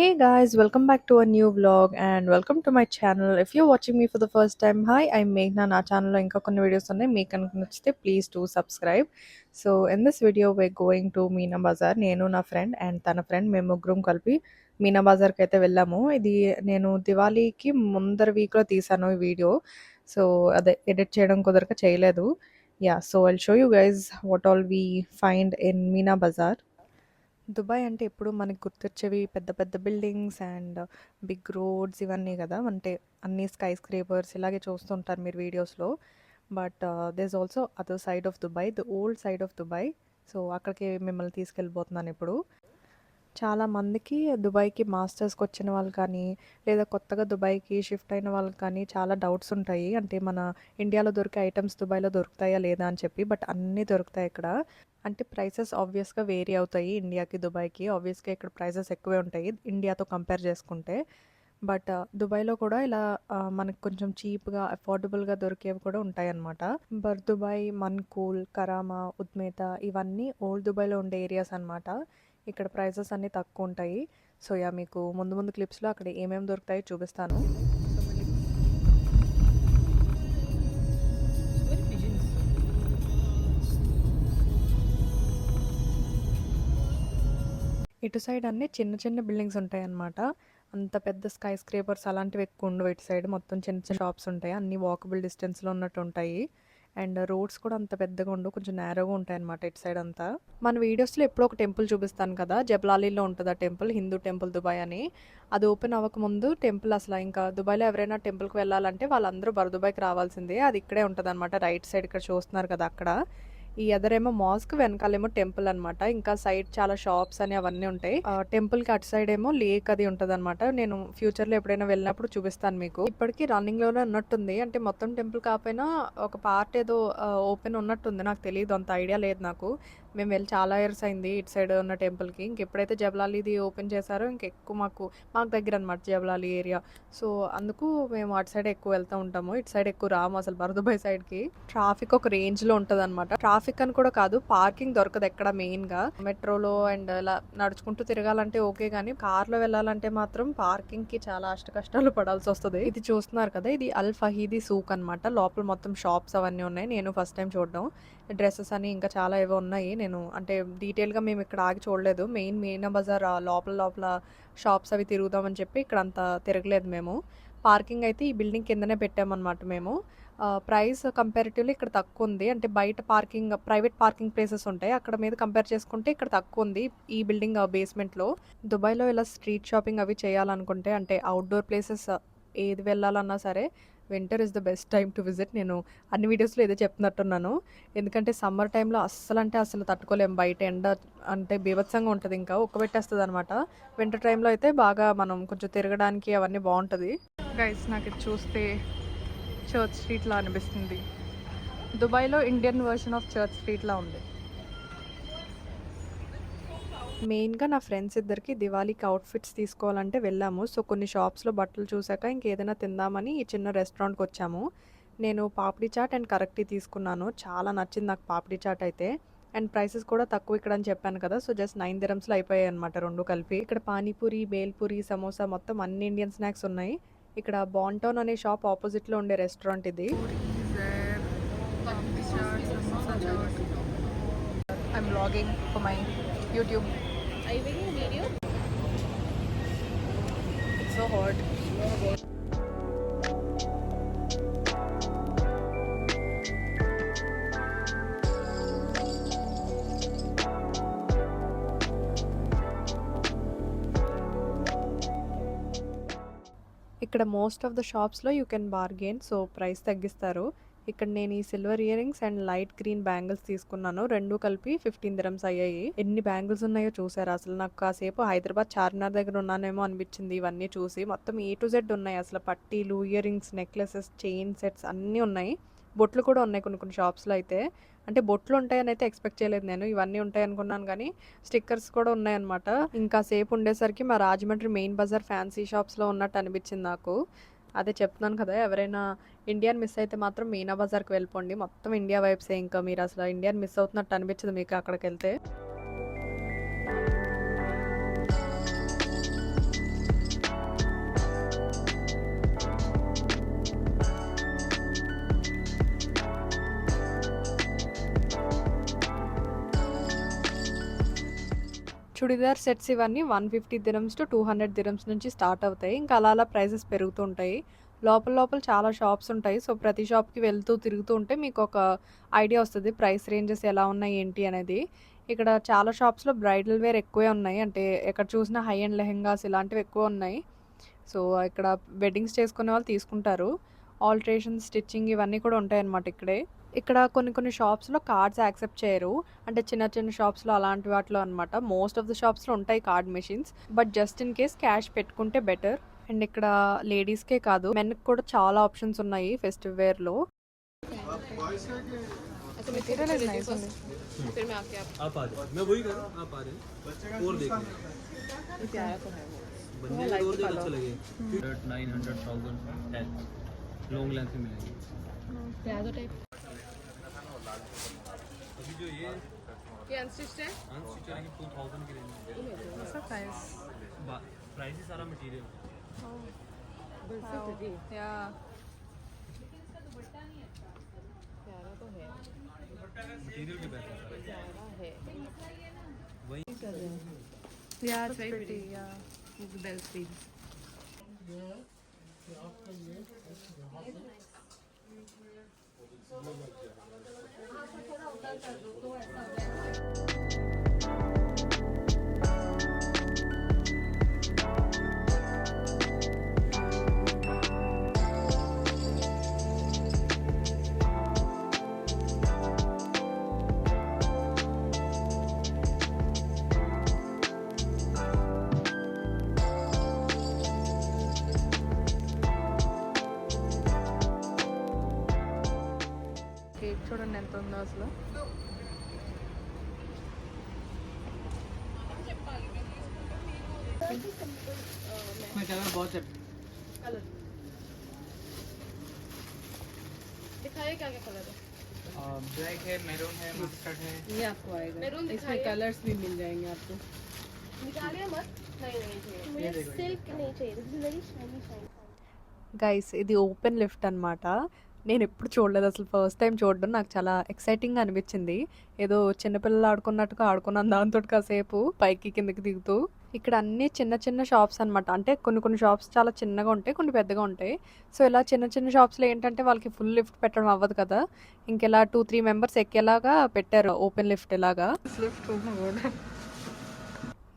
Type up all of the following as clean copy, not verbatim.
Hey guys, welcome back to a new vlog and welcome to my channel. If you're watching me for the first time, hi, I'm Meghna. Na channel lo inka konni videos unnai. Meek kanuka nachithe please do subscribe. So in this video we're going to Meena Bazaar. నేను నా friend and తన friend మేము ముగ్గురం కలిపి మీనా బజార్కి అయితే వెళ్ళాము. ఇది నేను దివాళీకి ముందర వీక్లో తీసాను ఈ వీడియో. సో అదే ఎడిట్ చేయడం కుదరక చేయలేదు. Yeah, so I'll show you guys what all we find in Meena Bazaar. Dubai అంటే ఎప్పుడు మనకు గుర్తొచ్చేవి పెద్ద పెద్ద బిల్డింగ్స్ అండ్ బిగ్ రోడ్స్ ఇవన్నీ కదా. అంటే అన్ని స్కై స్క్రేపర్స్ ఇలాగే చూస్తుంటారు మీరు వీడియోస్లో. But there's also other side of Dubai, the old side of Dubai. So అక్కడికి మిమ్మల్ని తీసుకెళ్ళిపోతున్నాను ఇప్పుడు. చాలా మందికి దుబాయ్కి మాస్టర్స్కి వచ్చిన వాళ్ళు కానీ లేదా కొత్తగా దుబాయ్కి షిఫ్ట్ అయిన వాళ్ళకి కానీ చాలా డౌట్స్ ఉంటాయి. అంటే మన ఇండియాలో దొరికే ఐటమ్స్ దుబాయ్లో దొరుకుతాయా లేదా అని చెప్పి. బట్ అన్నీ దొరుకుతాయి ఇక్కడ. అంటే ప్రైసెస్ ఆబ్వియస్గా వేరీ అవుతాయి ఇండియాకి దుబాయ్కి. ఆబ్వియస్గా ఇక్కడ ప్రైసెస్ ఎక్కువే ఉంటాయి ఇండియాతో కంపేర్ చేసుకుంటే. బట్ దుబాయ్లో కూడా ఇలా మనకు కొంచెం చీప్గా అఫోర్డబుల్గా దొరికేవి కూడా ఉంటాయి అన్నమాట. బర్ దుబాయ్, మన్కూల్, కరామా, ఉద్మేత ఇవన్నీ ఓల్డ్ దుబాయ్లో ఉండే ఏరియాస్ అన్నమాట. ఇక్కడ ప్రైసెస్ అన్నీ తక్కువ ఉంటాయి. సో యా, మీకు ముందు ముందు క్లిప్స్లో అక్కడ ఏమేమి దొరుకుతాయో చూపిస్తాను. ఇటు సైడ్ అన్నీ చిన్న చిన్న బిల్డింగ్స్ ఉంటాయి అన్నమాట. అంత పెద్ద స్కై స్క్రేపర్స్ అలాంటివి ఎక్కువ ఉండవు ఇటు సైడ్. మొత్తం చిన్న చిన్న షాప్స్ ఉంటాయి. అన్నీ వాకబుల్ డిస్టెన్స్లో ఉన్నట్టు ఉంటాయి. అండ్ రోడ్స్ కూడా అంత పెద్దగా ఉండవు, కొంచెం నేరోగా ఉంటాయి అన్నమాట ఇటు సైడ్ అంతా. మన వీడియోస్లో ఎప్పుడో ఒక టెంపుల్ చూపిస్తాను కదా, జబ్లాలీలో ఉంటుంది ఆ టెంపుల్, హిందూ టెంపుల్ దుబాయ్ అని. అది ఓపెన్ అవ్వకముందు టెంపుల్ అసలు ఇంకా దుబాయ్లో ఎవరైనా టెంపుల్కి వెళ్ళాలంటే వాళ్ళందరూ దుబాయ్కి రావాల్సిందే. అది ఇక్కడే ఉంటుంది అనమాట, రైట్ సైడ్ ఇక్కడ చూస్తున్నారు కదా అక్కడ. ఈ ఎదరేమో మాస్క్, వెనకాలేమో టెంపుల్ అనమాట. ఇంకా సైడ్ చాలా షాప్స్ అని అవన్నీ ఉంటాయి. టెంపుల్ కి అటు సైడ్ ఏమో లేక్ అది ఉంటది అనమాట. నేను ఫ్యూచర్ లో ఎప్పుడైనా వెళ్ళినప్పుడు చూపిస్తాను మీకు. ఇప్పటికీ రన్నింగ్ లోనే ఉన్నట్టుంది. అంటే మొత్తం టెంపుల్ కాకపోయినా ఒక పార్ట్ ఏదో ఓపెన్ ఉన్నట్టుంది. నాకు తెలియదు, అంత ఐడియా లేదు నాకు. మేము వెళ్ళి చాలా ఇయర్స్ అయింది ఇటు సైడ్ ఉన్న టెంపుల్కి. ఇంకెప్పుడైతే జబ్లాలీది ఓపెన్ చేశారో ఇంకెక్కువ మాకు దగ్గర అనమాట జబ్లాలి ఏరియా. సో అందుకు మేము అటు సైడ్ ఎక్కువ వెళ్తూ ఉంటాము. ఇటు సైడ్ ఎక్కువ రాము అసలు బర్దుబాయ్ సైడ్కి. ట్రాఫిక్ ఒక రేంజ్లో ఉంటుంది అనమాట. ట్రాఫిక్ అని కూడా కాదు, పార్కింగ్ దొరకదు ఎక్కడ. మెయిన్గా మెట్రోలో అండ్ ఇలా నడుచుకుంటూ తిరగాలంటే ఓకే, కానీ కార్లో వెళ్ళాలంటే మాత్రం పార్కింగ్కి చాలా అష్ట కష్టాలు పడాల్సి వస్తుంది. ఇది చూస్తున్నారు కదా, ఇది అల్ ఫహీదీ సూక్ అనమాట. లోపల మొత్తం షాప్స్ అవన్నీ ఉన్నాయి. నేను ఫస్ట్ టైం చూడడం. డ్రెస్సెస్ అని ఇంకా చాలా ఏవో ఉన్నాయి. నేను అంటే డీటెయిల్గా మేము ఇక్కడ ఆగి చూడలేదు. మెయిన్ మీనా బజార్ లోపల లోపల షాప్స్ అవి తిరుగుదామని చెప్పి ఇక్కడ అంతా తిరగలేదు మేము. పార్కింగ్ అయితే ఈ బిల్డింగ్ కిందనే పెట్టామన్నమాట మేము. ప్రైస్ కంపారిటివ్లీ ఇక్కడ తక్కువ ఉంది. అంటే బయట పార్కింగ్, ప్రైవేట్ పార్కింగ్ ప్లేసెస్ ఉంటాయి, అక్కడ మీద కంపేర్ చేసుకుంటే ఇక్కడ తక్కువ ఉంది ఈ బిల్డింగ్ బేస్మెంట్లో. దుబాయ్లో ఇలా స్ట్రీట్ షాపింగ్ అవి చేయాలనుకుంటే, అంటే అవుట్డోర్ ప్లేసెస్ ఏది వెళ్ళాలన్నా సరే winter is the best time to visit. నేను అన్ని వీడియోస్లో ఏదో చెప్తున్నట్టున్నాను. ఎందుకంటే సమ్మర్ టైంలో అస్సలు తట్టుకోలేము. బయట ఎండ అంటే బీభత్సంగా ఉంటుంది, ఇంకా ఉక్కబెట్టేస్తుంది అనమాట. వింటర్ టైంలో అయితే బాగా మనం కొంచెం తిరగడానికి అవన్నీ బాగుంటుంది. గైస్, నాకు ఇది చూస్తే చర్చ్ స్ట్రీట్లా అనిపిస్తుంది. దుబాయ్లో ఇండియన్ వర్షన్ ఆఫ్ చర్చ్ స్ట్రీట్లా ఉంది. మెయిన్గా నా ఫ్రెండ్స్ ఇద్దరికి దివాళీకి అవుట్ఫిట్స్ తీసుకోవాలంటే వెళ్ళాము. సో కొన్ని షాప్స్లో బట్టలు చూసాక ఇంకేదైనా తిందామని ఈ చిన్న రెస్టారెంట్కి వచ్చాము. నేను పాపిడి చాట్ అండ్ కరెక్ట్ తీసుకున్నాను. చాలా నచ్చింది నాకు పాపిడి చాట్ అయితే. అండ్ ప్రైసెస్ కూడా తక్కువ ఇక్కడ అని చెప్పాను కదా. సో జస్ట్ 9 dirhamsలో అయిపోయాయి అనమాట రెండు కలిపి. ఇక్కడ పానీపూరి, బేల్పూరి, సమోసా మొత్తం అన్ని ఇండియన్ స్నాక్స్ ఉన్నాయి. ఇక్కడ బాంటౌన్ అనే షాప్ ఆపోజిట్లో ఉండే రెస్టారెంట్ ఇది. I'm vlogging for my YouTube. Are you making a video? It's so hot. ఇక్కడ మోస్ట్ ఆఫ్ ద షాప్స్లో you can bargain, so price తగ్గిస్తారు. ఇక్కడ నేను ఈ silver ear rings and light green bangles తీసుకున్నాను. రెండు కలిపి 15 dirhams అయ్యాయి. ఎన్ని బ్యాంగిల్స్ ఉన్నాయో చూసారు అసలు. నాకు కాసేపు హైదరాబాద్ చార్మినార్ దగ్గర ఉన్నానేమో అనిపించింది ఇవన్నీ చూసి. మొత్తం A to Z ఉన్నాయి అసలు. పట్టీలు, ear rings, necklaces, chain sets అన్నీ ఉన్నాయి. బొట్లు కూడా ఉన్నాయి కొన్ని కొన్ని షాప్స్లో అయితే. అంటే బొట్లు ఉంటాయని అయితే ఎక్స్పెక్ట్ చేయలేదు నేను, ఇవన్నీ ఉంటాయి అనుకున్నాను. కానీ స్టిక్కర్స్ కూడా ఉన్నాయన్నమాట. ఇంకా సేపు ఉండేసరికి మా రాజమండ్రి మెయిన్ బజార్ ఫ్యాన్సీ షాప్స్లో ఉన్నట్టు అనిపించింది నాకు. అదే చెప్తున్నాను కదా, ఎవరైనా ఇండియన్ మిస్ అయితే మాత్రం మీనా బజార్కి వెళ్ళిపోండి. మొత్తం ఇండియా వైబ్సే. ఇంకా మీరు అసలు ఇండియన్ మిస్ అవుతున్నట్టు అనిపించదు మీకు అక్కడికి వెళ్తే. చుడిదార్ సెట్స్ ఇవన్నీ 150 దిరమ్స్ టు 200 దిరమ్స్ నుంచి స్టార్ట్ అవుతాయి. ఇంకా అలా అలా ప్రైజెస్ పెరుగుతూ ఉంటాయి. లోపల లోపల చాలా షాప్స్ ఉంటాయి. సో, ప్రతి షాప్‌కి వెళ్తూ తిరుగుతూ ఉంటే మీకొక ఐడియా వస్తది. ప్రైస్ రేంజెస్ ఎలా ఉన్నాయి ఏంటి అనేది. ఇక్కడ చాలా షాప్స్‌లో బ్రైడల్ వేర్ ఎక్కువే ఉన్నాయి. అంటే ఎక్కడ చూసినా హై ఎండ్ లెహెంగాస్ ఇలాంటివి ఎక్కువ ఉన్నాయి. సో, ఇక్కడ వెడ్డింగ్స్ చేసుకునే వాళ్ళు తీసుకుంటారు. ఆల్టరేషన్, స్టిచ్చింగ్ ఇవన్నీ కూడా ఉంటాయన్నమాట ఇక్కడే. ఇక్కడ కొన్ని కొన్ని షాప్స్‌లో కార్డ్స్ యాక్సెప్ట్ చేయరు. అంటే చిన్న చిన్న షాప్స్‌లో అలాంటి వాటిలో అనమాట. మోస్ట్ ఆఫ్ ద షాప్స్‌లో ఉంటాయి card machines. But just in case cash పెట్టుకుంటే బెటర్. అండ్ ఇక్కడ లేడీస్‌కే కాదు మెన్‌కి కూడా చాలా ఆప్షన్స్ ఉన్నాయి ఫెస్టివ్ వేర్‌లో. మెటీరియల్ ఇస్ నైస్ ఉంది. फिर मैं आके आप आ जाओ, मैं वही कर रहा हूँ, आप आ रहे हैं और देख लें ये प्यारा तो है वो बंदे का और देख अच्छा लगे 900,000 लॉन्ग लेंथ में मिलेंगे। प्लाजो टाइप अभी जो ये अनस्टिच्ड है अनस्टिच चलेगी 2000 की रेंज में। So nice. प्राइस ही सारा मटेरियल యా प्यारा तो है मटेरियल के पैसे प्यारा है वही Yeah, it's That's very pretty, pretty. yeah. With the bell sleeves. Cake చూడండి ఎంత ఉందో అసలు. इसमें कलर बहुत है। कलर दिखाइए क्या क्या कलर है ब्लैक है, मैरून है, मस्टर्ड है। ये आपको आएगा Maroon इसमें दिखाइए। कलर्स भी मिल जाएंगे आपको निकालिए मत नहीं नहीं चाहिए मुझे ये देखो, ये सिल्क नहीं चाहिए this is very shiny shiny guys ఇది ఓపెన్ లిఫ్ట్ అనమాట. నేను ఎప్పుడు చూడలేదు అసలు. ఫస్ట్ టైం చూడడం నాకు చాలా ఎక్సైటింగ్గా అనిపించింది. ఏదో చిన్నపిల్లలు ఆడుకున్నట్టుగా ఆడుకున్నాను దాంతో కాసేపు పైకి కిందకి దిగుతూ. ఇక్కడ అన్నీ చిన్న చిన్న షాప్స్ అనమాట. అంటే కొన్ని కొన్ని షాప్స్ చాలా చిన్నగా ఉంటాయి, కొన్ని పెద్దగా ఉంటాయి. సో ఇలా చిన్న చిన్న షాప్స్లో ఏంటంటే వాళ్ళకి ఫుల్ లిఫ్ట్ పెట్టడం అవ్వదు కదా. ఇంకెలా 2-3 మెంబర్స్ ఎక్కేలాగా పెట్టారు ఓపెన్ లిఫ్ట్ ఇలాగా.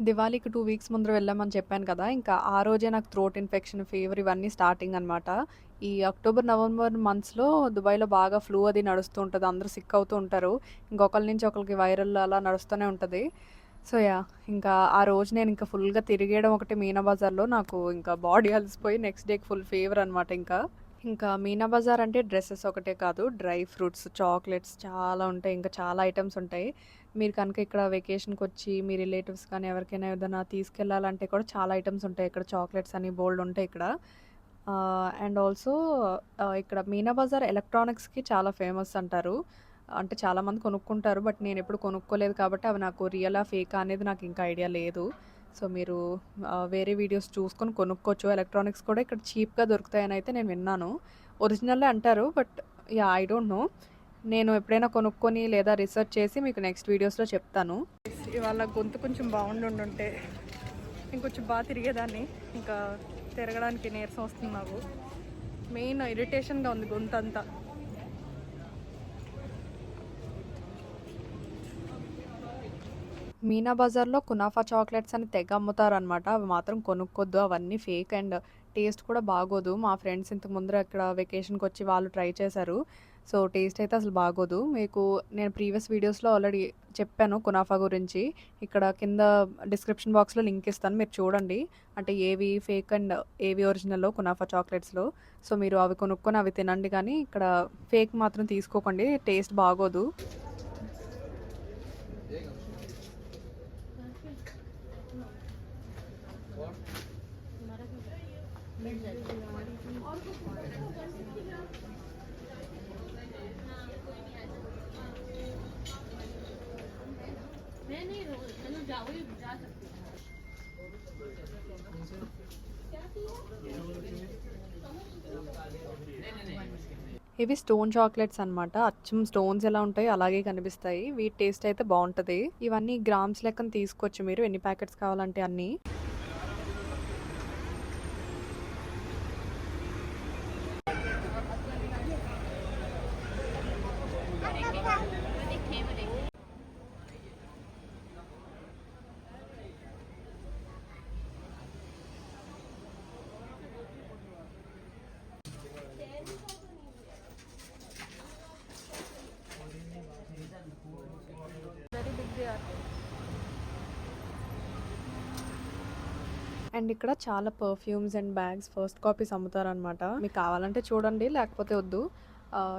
దివాళీకి 2 వీక్స్ ముందర వెళ్ళామని చెప్పాను కదా. ఇంకా ఆ రోజే నాకు థ్రోట్ ఇన్ఫెక్షన్, ఫీవర్ ఇవన్నీ స్టార్టింగ్ అనమాట. ఈ అక్టోబర్, నవంబర్ మంత్స్లో దుబాయ్లో బాగా ఫ్లూ అది నడుస్తూ ఉంటుంది. అందరూ సిక్ అవుతూ ఉంటారు. ఇంకొకరి నుంచి ఒకరికి వైరల్ అలా నడుస్తూనే ఉంటుంది. సో యా ఇంకా ఆ రోజు నేను ఇంకా ఫుల్గా తిరిగేయడం ఒకటి మీనా బజార్లో. నాకు ఇంకా బాడీ అలసిపోయి నెక్స్ట్ డేకి ఫుల్ ఫీవర్ అనమాట. ఇంకా మీనా బజార్ అంటే డ్రెస్సెస్ ఒకటే కాదు, డ్రై ఫ్రూట్స్, చాక్లెట్స్ చాలా ఉంటాయి. ఇంకా చాలా ఐటమ్స్ ఉంటాయి. మీరు కనుక ఇక్కడ వెకేషన్కి వచ్చి మీ రిలేటివ్స్ కానీ ఎవరికైనా ఏదైనా తీసుకెళ్ళాలంటే కూడా చాలా ఐటమ్స్ ఉంటాయి. ఇక్కడ చాక్లెట్స్ అని బోల్డ్ ఉంటాయి ఇక్కడ. అండ్ ఆల్సో ఇక్కడ మీనా బజార్ ఎలక్ట్రానిక్స్కి చాలా ఫేమస్ అంటారు. అంటే చాలామంది కొనుక్కుంటారు. బట్ నేను ఎప్పుడు కొనుక్కోలేదు కాబట్టి అవి నాకు రియలా ఫేకా అనేది నాకు ఇంకా ఐడియా లేదు. సో మీరు వేరే వీడియోస్ చూసుకొని కొనుక్కోవచ్చు. ఎలక్ట్రానిక్స్ కూడా ఇక్కడ చీప్గా దొరుకుతాయని అయితే నేను విన్నాను. ఒరిజినల్లే అంటారు but yeah I don't know. నేను ఎప్పుడైనా కొనుక్కొని లేదా రీసెర్చ్ చేసి మీకు నెక్స్ట్ వీడియోస్లో చెప్తాను. ఇవాళ గొంతు కొంచెం బాగుండుంటే ఇంకొంచెం బాగా తిరిగేదాన్ని. ఇంకా తిరగడానికి నీరసం వస్తుంది నాకు. మెయిన్ ఇరిటేషన్గా ఉంది గొంతు అంతా. మీనా బజార్లో కునాఫా చాక్లెట్స్ అని తెగ అమ్ముతారనమాట. అవి మాత్రం కొనుక్కోద్దు, అవన్నీ ఫేక్ అండ్ టేస్ట్ కూడా బాగోదు. మా ఫ్రెండ్స్ ఇంతకు ముందర ఇక్కడ వెకేషన్కి వచ్చి వాళ్ళు ట్రై చేశారు. సో టేస్ట్ అయితే అసలు బాగోదు. మీకు నేను ప్రీవియస్ వీడియోస్లో ఆల్రెడీ చెప్పాను కునాఫా గురించి. ఇక్కడ కింద డిస్క్రిప్షన్ బాక్స్లో లింక్ ఇస్తాను, మీరు చూడండి. అంటే ఏవి ఫేక్ అండ్ ఏవి ఒరిజినల్లో కునాఫా చాక్లెట్స్లో. సో మీరు అవి కొనుక్కొని అవి తినండి, కానీ ఇక్కడ ఫేక్ మాత్రం తీసుకోకండి, టేస్ట్ బాగోదు. ఇవి స్టోన్ చాక్లెట్స్ అన్నమాట. అచ్చం స్టోన్స్ ఎలా ఉంటాయో అలాగే కనిపిస్తాయి. వీటి టేస్ట్ అయితే బావుంటది. ఇవన్నీ గ్రామ్స్ లెక్కన తీసుకోవచ్చు మీరు. ఎన్ని ప్యాకెట్స్ కావాలంటే అన్ని. Very big they are. And ఇక్కడ చాలా perfumes and bags first copies అమ్ముతారనమాట. మీకు కావాలంటే చూడండి, లేకపోతే వద్దు.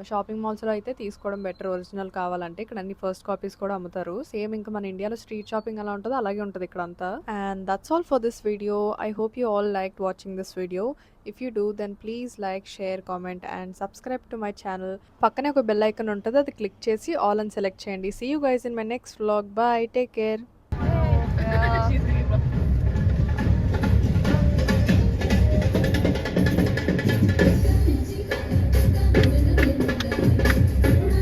షాపింగ్ మాల్స్లో అయితే తీసుకోవడం బెటర్ ఒరిజినల్ కావాలంటే. ఇక్కడ అన్ని ఫస్ట్ కాపీస్ కూడా అమ్ముతారు. సేమ్ ఇంకా మన ఇండియాలో స్ట్రీట్ షాపింగ్ ఎలా ఉంటుందో అలాగే ఉంటుంది ఇక్కడ అంతా. And that's all for this video. I hope you all like watching this video. If you do then please like, share, comment and subscribe to my channel. పక్కనే ఒక బెల్ ఐకాన్ ఉంటుంది, అది క్లిక్ చేసి ఆల్ అని select చేయండి. See you guys in my next vlog. Bye, take care. Yeah.